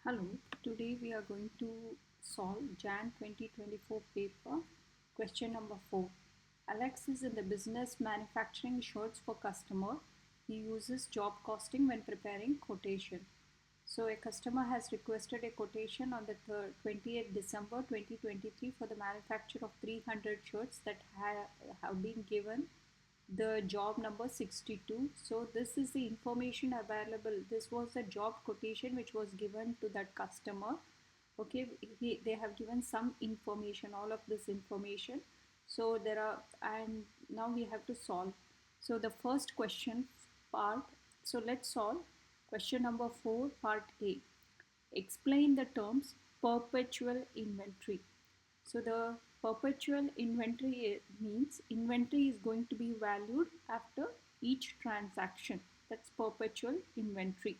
Hello, today we are going to solve Jan 2024 paper, question number 4. Alex is in the business manufacturing shirts for customer. He uses job costing when preparing quotation. So a customer has requested a quotation on the 28th December 2023 for the manufacture of 300 shirts that have been given the job number 62. So this is the information available. This was the job quotation which was given to that customer. Okay, they have given some information, all of this information. So there are, and now we have to solve. So the first question part, so let's solve question number 4 part A. Explain the terms perpetual inventory. So the perpetual inventory means inventory is going to be valued after each transaction. That's perpetual inventory.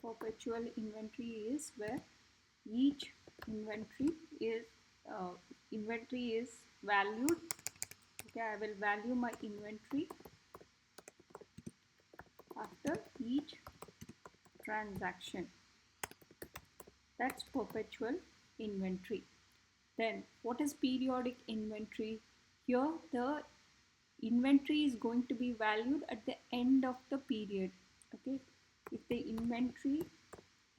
Perpetual inventory is where each inventory is uh, valued. Okay, I will value my inventory after each transaction. That's perpetual inventory. Then what is periodic inventory? Here the inventory is going to be valued at the end of the period. Okay, if the inventory,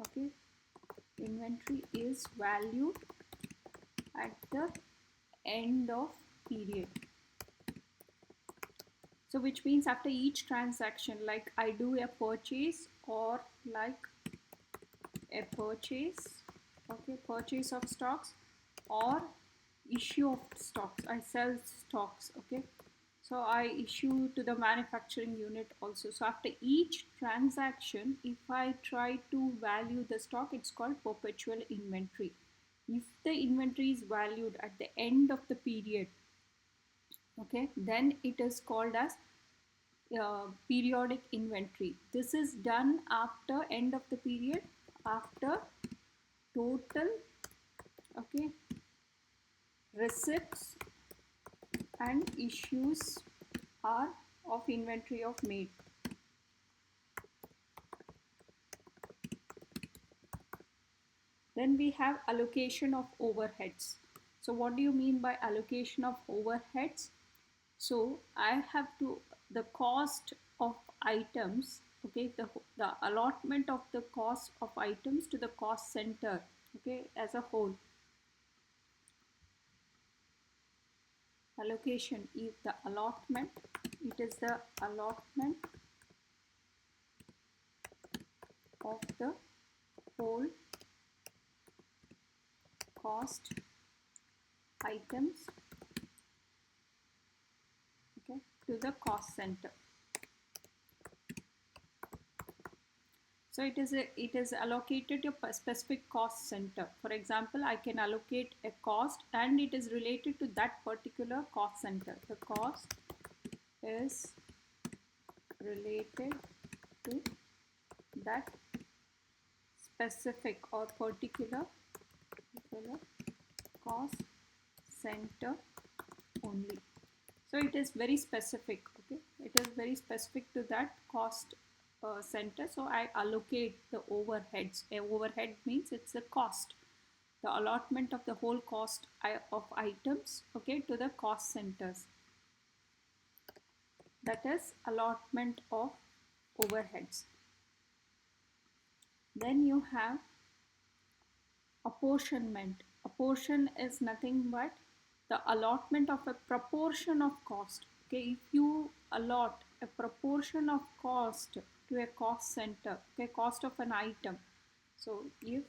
okay, inventory is valued at the end of period. So which means after each transaction, like I do a purchase or like a purchase, okay, purchase of stocks or issue of stocks, I sell stocks, okay, so I issue to the manufacturing unit also. So after each transaction, if I try to value the stock, it's called perpetual inventory. If the inventory is valued at the end of the period, okay, then it is called as periodic inventory. This is done after end of the period, after total, okay, receipts and issues are of inventory of made. Then we have allocation of overheads. So what do you mean by allocation of overheads? So I have to, the cost of items, okay, the allotment of the cost of items to the cost center, okay, as a whole. Allocation is the allotment, it is the allotment of the whole cost items, okay, to the cost center. So it is allocated to a specific cost center. For example, I can allocate a cost and it is related to that particular cost center. The cost is related to that specific or particular cost center only. So it is very specific, okay, it is very specific to that cost center. So I allocate the overheads. A overhead means it's the cost, the allotment of the whole cost of items, okay, to the cost centers. That is allotment of overheads. Then you have apportionment. Apportion is nothing but the allotment of a proportion of cost. Okay, if you allot a proportion of cost to a cost center, okay, cost of an item. So if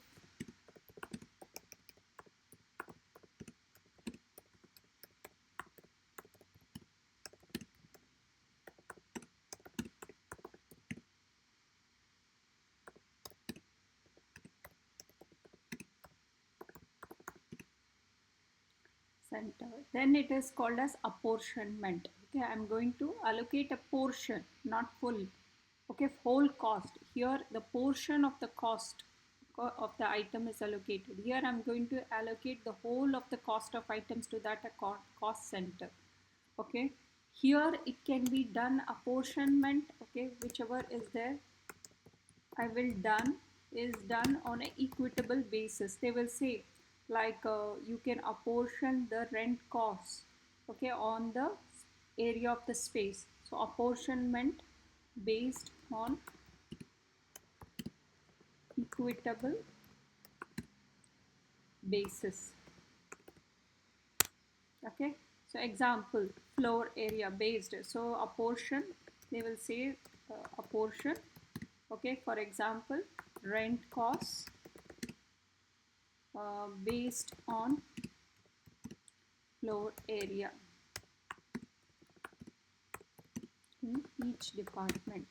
center, then it is called as apportionment. Okay, I'm going to allocate a portion, not full, okay, whole cost. Here the portion of the cost of the item is allocated. Here I'm going to allocate the whole of the cost of items to that cost center. Okay, here it can be done apportionment. Okay, whichever is there, I will done is done on an equitable basis. They will say like you can apportion the rent costs, okay, on the area of the space. So apportionment based on equitable basis. Okay, so example, floor area based. So apportion, they will say apportion. Okay, for example, rent costs based on floor area in each department.